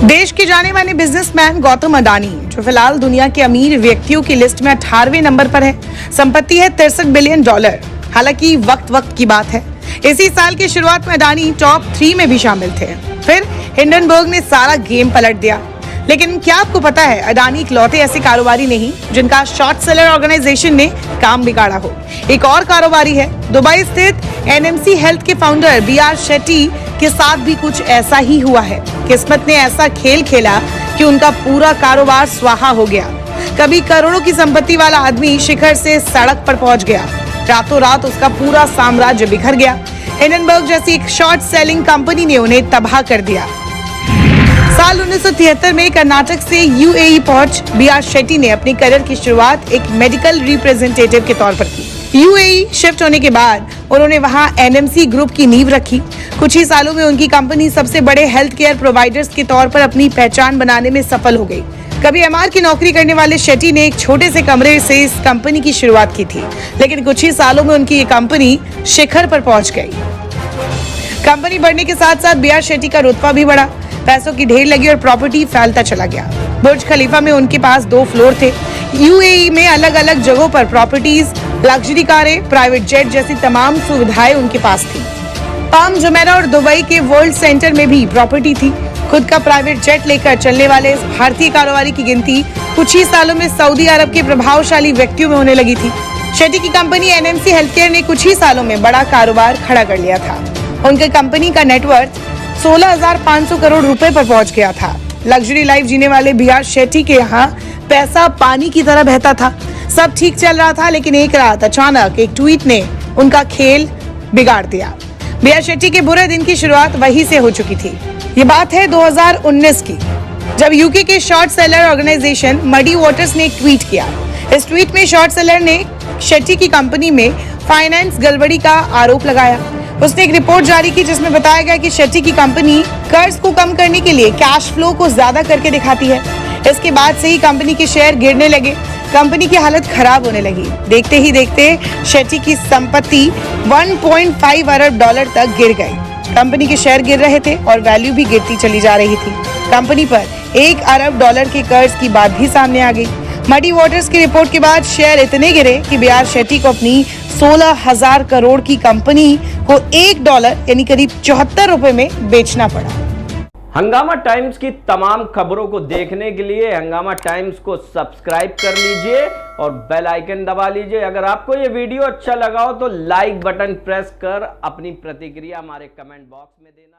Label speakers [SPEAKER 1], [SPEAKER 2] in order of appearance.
[SPEAKER 1] देश के जाने माने बिजनेसमैन गौतम अडानी, जो फिलहाल दुनिया के अमीर व्यक्तियों की लिस्ट में 18वें नंबर पर है। संपत्ति है $63 बिलियन। हालांकि वक्त की बात है। इसी साल की शुरुआत में अडानी टॉप 3 में भी शामिल थे। फिर हिंडनबर्ग ने सारा गेम पलट दिया। लेकिन क्या आपको पता है, अडानी इकलौते ऐसे कारोबारी नहीं जिनका शॉर्ट सेलर ऑर्गेनाइजेशन ने काम बिगाड़ा हो। एक और कारोबारी है। दुबई स्थित NMC हेल्थ के फाउंडर BR शेट्टी के साथ भी कुछ ऐसा ही हुआ है। किस्मत ने ऐसा खेल खेला कि उनका पूरा कारोबार स्वाहा हो गया। कभी करोड़ों की संपत्ति वाला आदमी शिखर से सड़क पर पहुंच गया। रातों रात उसका पूरा साम्राज्य बिखर गया। हिंडनबर्ग जैसी एक शॉर्ट सेलिंग कंपनी ने उन्हें तबाह कर दिया। साल 1973 में कर्नाटक से UAE पहुंच BR शेट्टी ने अपनी करियर की शुरुआत एक मेडिकल रिप्रेजेंटेटिव के तौर पर की। UAE शिफ्ट होने के बाद उन्होंने वहां NMC ग्रुप की नींव रखी। कुछ ही सालों में उनकी कंपनी सबसे बड़े हेल्थ केयर प्रोवाइडर्स के तौर पर अपनी पहचान बनाने में सफल हो गई। कभी MR की नौकरी करने वाले शेट्टी ने एक छोटे से कमरे से इस कंपनी की शुरुआत की थी, लेकिन कुछ ही सालों में उनकी ये कंपनी शिखर पर पहुंच गई। कंपनी बढ़ने के साथ साथ BR शेट्टी का रुतबा भी बढ़ा। पैसों की ढेर लगी और प्रॉपर्टी फैलता चला गया। बुर्ज खलीफा में उनके पास 2 फ्लोर थे। UAE में अलग अलग जगहों पर प्रॉपर्टीज, लग्जरी कारें, प्राइवेट जेट जैसी तमाम सुविधाएं उनके पास थी। पाम जुमेरा और दुबई के वर्ल्ड सेंटर में भी प्रॉपर्टी थी। खुद का प्राइवेट जेट लेकर चलने वाले इस भारतीय कारोबारी की गिनती कुछ ही सालों में सऊदी अरब के प्रभावशाली व्यक्तियों में होने लगी थी। शेट्टी की कंपनी NMC हेल्थकेयर ने कुछ ही सालों में बड़ा कारोबार खड़ा कर लिया था। उनकी कंपनी का नेटवर्थ 16,500 करोड़ रुपए पर पहुंच गया था। लग्जरी लाइफ जीने वाले BR शेट्टी के यहाँ पैसा पानी की तरह बहता था। सब ठीक चल रहा था, लेकिन एक रात अचानक एक ट्वीट ने उनका खेल बिगाड़ दिया। BR शेट्टी के बुरे दिन की शुरुआत वहीं से हो चुकी थी। ये बात है 2019 की, जब UK के short seller organization Muddy Waters ने एक ट्वीट किया। इस ट्वीट में शॉर्ट सेलर ने शेट्टी की कंपनी में फाइनेंस गड़बड़ी का आरोप लगाया। उसने एक रिपोर्ट जारी की जिसमें बताया गया कि शेट्टी की कंपनी कर्ज को कम करने के लिए कैश फ्लो को ज्यादा करके दिखाती है। इसके बाद से ही कंपनी के शेयर गिरने लगे। कंपनी की हालत खराब होने लगी। देखते ही देखते शेट्टी की संपत्ति $1.5 अरब तक गिर गई। कंपनी के शेयर गिर रहे थे और वैल्यू भी गिरती चली जा रही थी। कंपनी पर $1 अरब के कर्ज की बात भी सामने आ गई। मडी वाटर्स की रिपोर्ट के बाद शेयर इतने गिरे कि BR शेट्टी को अपनी 16,000 करोड़ की कंपनी को $1 यानी करीब 74 रुपए में बेचना पड़ा।
[SPEAKER 2] हंगामा टाइम्स की तमाम खबरों को देखने के लिए हंगामा टाइम्स को सब्सक्राइब कर लीजिए और बेल आइकन दबा लीजिए। अगर आपको ये वीडियो अच्छा लगा हो तो लाइक बटन प्रेस कर अपनी प्रतिक्रिया हमारे कमेंट बॉक्स में देना।